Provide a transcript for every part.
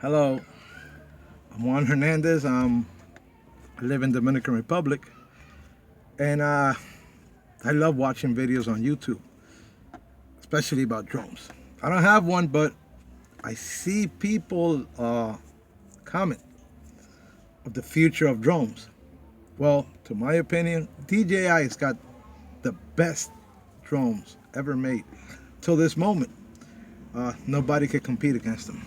Hello, I'm Juan Hernandez. I live in Dominican Republic, and I love watching videos on YouTube, especially about drones. I don't have one, but I see people comment of the future of drones. Well, to my opinion, DJI has got the best drones ever made till this moment. Nobody could compete against them.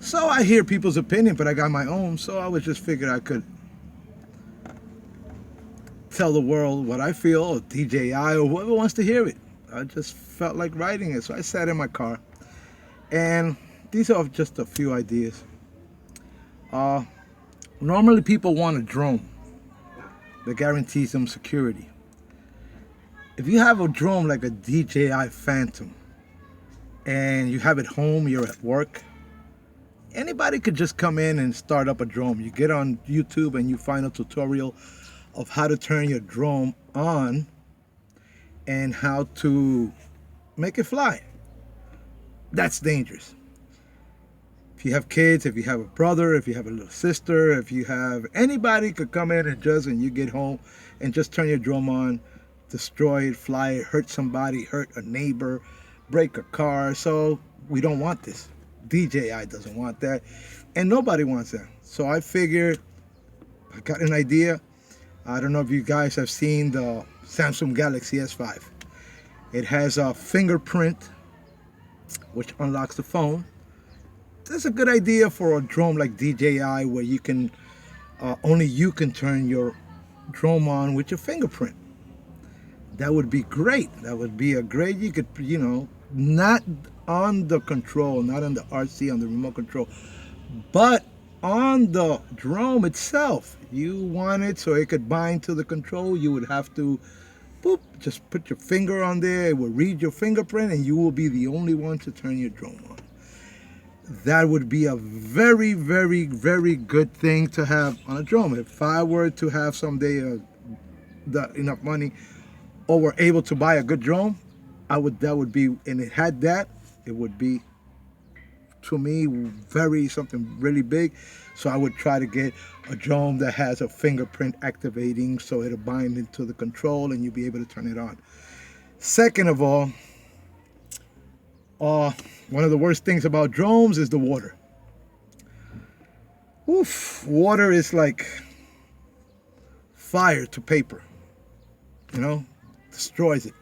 So I hear people's opinion, but I got my own. So I was just figured I could tell the world what I feel, or DJI, or whoever wants to hear it. I just felt like writing it, so I sat in my car, and these are just a few ideas. Uh, Normally, people want a drone that guarantees them security. If you have a drone like a DJI Phantom, and you have it home, you're at work, anybody could just come in and start up a drone. You get on YouTube and you find a tutorial of how to turn your drone on and how to make it fly. That's dangerous. If you have kids, if you have a brother, if you have a little sister, if you have anybody could come in and you get home and just turn your drone on, destroy it, fly it, hurt somebody, hurt a neighbor, break a car. So we don't want this. DJI doesn't want that, and nobody wants that. So I figured, I got an idea. I don't know if you guys have seen the Samsung Galaxy S5. It has a fingerprint which unlocks the phone. That's a good idea for a drone like DJI, where you can only you can turn your drone on with your fingerprint. That would be great. That would be a great, you could, not on the control, not on the RC, on the remote control, but on the drone itself. You want it so it could bind to the control, you would have to boop, just put your finger on there. It will read your fingerprint, and you will be the only one to turn your drone on. That would be a very, very, very good thing to have on a drone. If I were to have someday enough money, or were able to buy a good drone, that would be, and it had that, it would be, to me, very something really big. So I would try to get a drone that has a fingerprint activating, so it'll bind into the control and you'll be able to turn it on. Second of all, one of the worst things about drones is the water. Oof, water is like fire to paper, destroys it.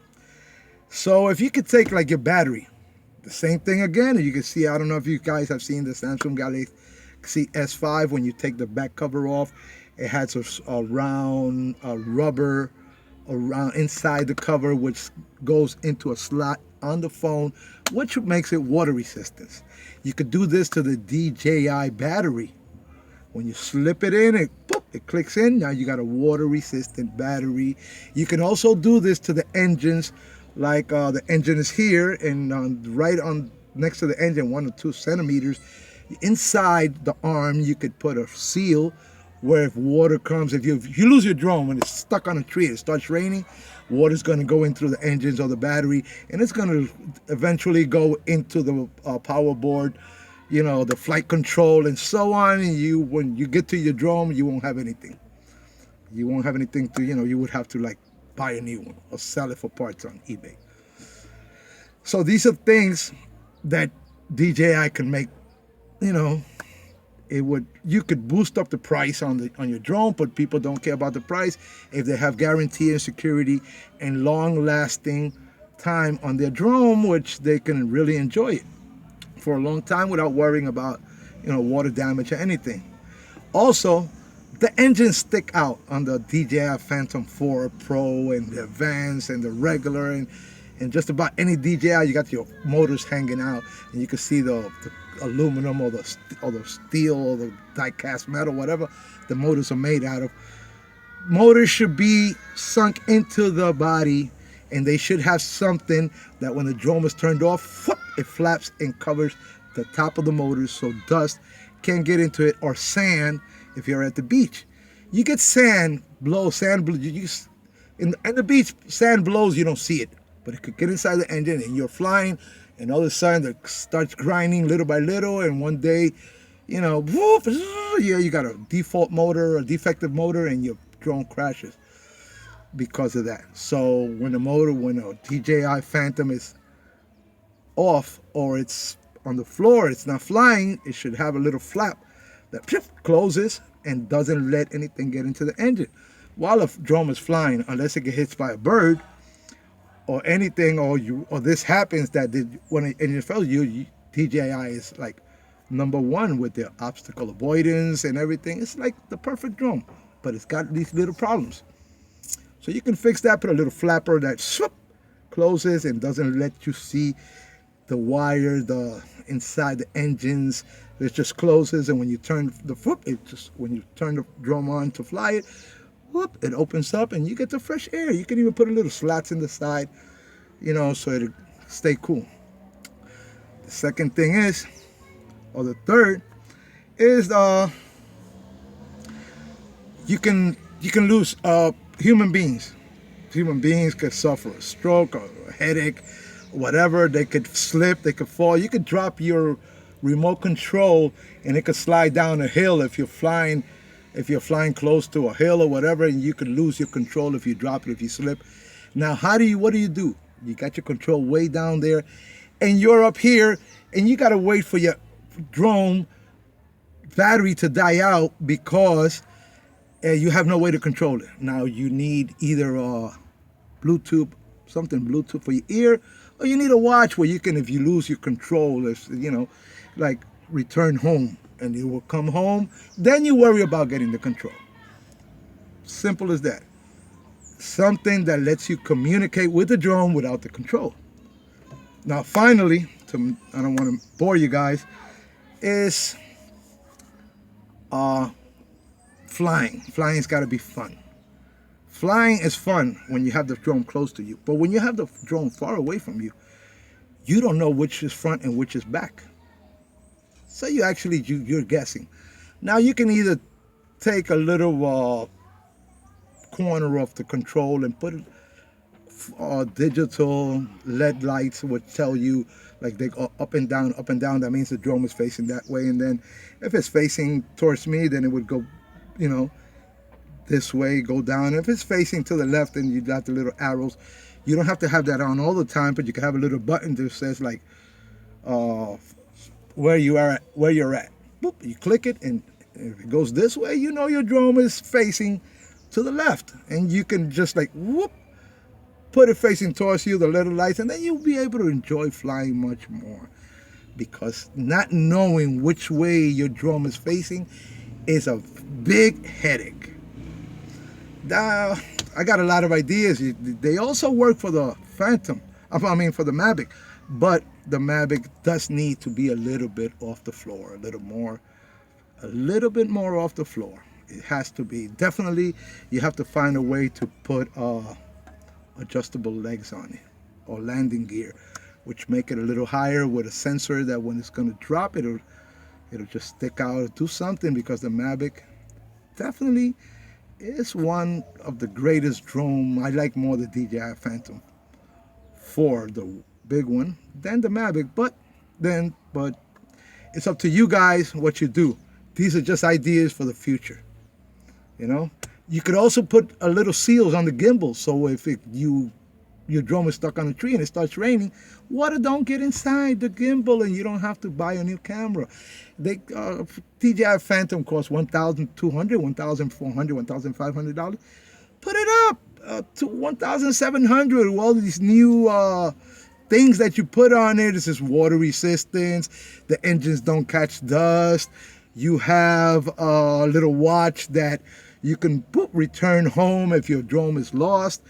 So if you could take like your battery, the same thing again, and you can see, I don't know if you guys have seen the Samsung Galaxy S5, when you take the back cover off, it has a round rubber around inside the cover, which goes into a slot on the phone, which makes it water resistant. You could do this to the DJI battery. When you slip it in, it clicks in. Now you got a water resistant battery. You can also do this to the engines, like the engine is here, and right on next to the engine, 1 or 2 centimeters inside the arm, you could put a seal where if water comes, if you lose your drone when it's stuck on a tree, it starts raining, water's going to go in through the engines or the battery, and it's going to eventually go into the power board, the flight control and so on. And when you get to your drone, you won't have anything. You won't have anything to, you would have to like buy a new one or sell it for parts on eBay. So these are things that DJI can make, you could boost up the price on your drone, but people don't care about the price if they have guarantee and security and long lasting time on their drone, which they can really enjoy it for a long time without worrying about water damage or anything. Also, the engines stick out on the DJI Phantom 4 Pro and the Advanced and the regular, and just about any DJI, you got your motors hanging out, and you can see the aluminum or the steel or the die-cast metal, whatever the motors are made out of. Motors should be sunk into the body, and they should have something that when the drone is turned off, whoop, it flaps and covers the top of the motors so dust can't get into it, or sand. If you're at the beach, you get sand blow. In the beach, sand blows, you don't see it, but it could get inside the engine, and you're flying, and all of a sudden it starts grinding little by little, and one day whoop, yeah, you got a default motor, a defective motor, and your drone crashes because of that. So when a DJI Phantom is off or it's on the floor, it's not flying, it should have a little flap that closes and doesn't let anything get into the engine while a drone is flying, unless it gets hit by a bird or anything, or this happens that when an engine fails, DJI is like #1 with their obstacle avoidance and everything. It's like the perfect drone, but it's got these little problems. So you can fix that, put a little flapper that closes and doesn't let you see the wire, the inside the engines. It just closes, and when you turn when you turn the drone on to fly it, it opens up and you get the fresh air. You can even put a little slats in the side, so it'll stay cool. The second thing is, or the third, is you can lose human beings. Human beings could suffer a stroke or a headache, whatever. They could slip, they could fall. You could drop your remote control and it could slide down a hill if you're flying close to a hill or whatever, and you could lose your control if you drop it, if you slip. Now, what do? You got your control way down there and you're up here and you got to wait for your drone battery to die out because you have no way to control it. Now you need either Bluetooth for your ear, or you need a watch where you can, if you lose your control, like return home, and you will come home. Then you worry about getting the control. Simple as that. Something that lets you communicate with the drone without the control. Now, finally, I don't want to bore you guys, is flying. Flying's got to be fun. Flying is fun when you have the drone close to you, but when you have the drone far away from you, you don't know which is front and which is back. So you're guessing. Now you can either take a little corner of the control and put digital LED lights would tell you, like, they go up and down, up and down. That means the drone is facing that way. And then if it's facing towards me, then it would go, this way, go down. If it's facing to the left, then you got the little arrows. You don't have to have that on all the time, but you can have a little button that says, like, where you're at. Boop, you click it, and if it goes this way, your drone is facing to the left. And you can just put it facing towards you, the little lights, and then you'll be able to enjoy flying much more. Because not knowing which way your drone is facing is a big headache. Now, I got a lot of ideas. They also work for the Phantom. For the Mavic. But the Mavic does need to be a little bit off the floor, a little bit more off the floor. It has to be. Definitely, you have to find a way to put adjustable legs on it, or landing gear, which make it a little higher with a sensor that when it's going to drop, it'll just stick out or do something, because the Mavic definitely is one of the greatest drone. I like more the DJI Phantom 4, the big one, than the Mavic, but it's up to you guys what you do. These are just ideas for the future. You could also put a little seals on the gimbal, so if your drone is stuck on a tree and it starts raining, water don't get inside the gimbal, and you don't have to buy a new camera. DJI Phantom costs $1,200, $1,400, $1,500. Put it up to $1,700 with all these new things that you put on it. This is water resistance. The engines don't catch dust. You have a little watch that you can return home if your drone is lost.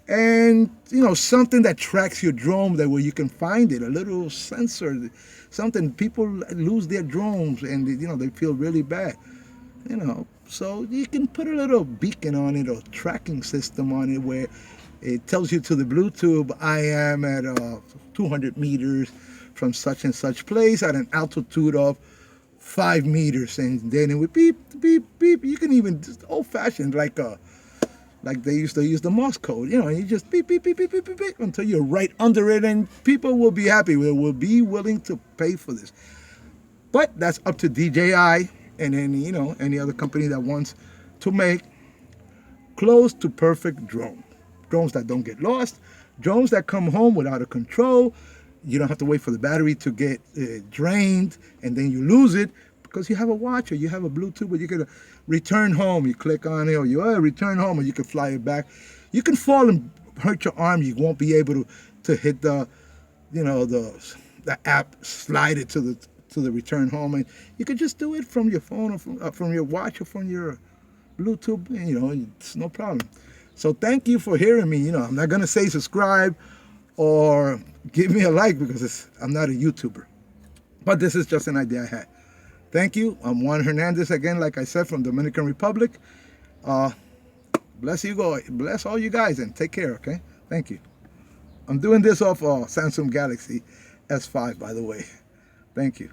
And, something that tracks your drone, that way you can find it, a little sensor, something. People lose their drones and, they feel really bad, So you can put a little beacon on it, or tracking system on it, where it tells you to the Bluetooth, I am at 200 meters from such and such place at an altitude of 5 meters, and then it would beep, beep, beep. You can even just old-fashioned, like they used to use the Morse code, and you just beep, beep, beep, beep, beep, beep, beep, until you're right under it, and people will be happy. They will be willing to pay for this. But that's up to DJI and any other company that wants to make close to perfect drones that don't get lost, drones that come home without a control. You don't have to wait for the battery to get drained and then you lose it because you have a watch or you have a Bluetooth, but you can return home. You click on it or you return home, or you can fly it back. You can fall and hurt your arm. You won't be able to hit the app, slide it to the return home, and you can just do it from your phone or from your watch or from your Bluetooth. It's no problem. So thank you for hearing me. I'm not gonna say subscribe or give me a like because I'm not a YouTuber, but this is just an idea I had. Thank you. I'm Juan Hernandez again, like I said, from Dominican Republic. Bless all you guys, and take care. Okay. Thank you. I'm doing this off Samsung Galaxy S5, by the way. Thank you.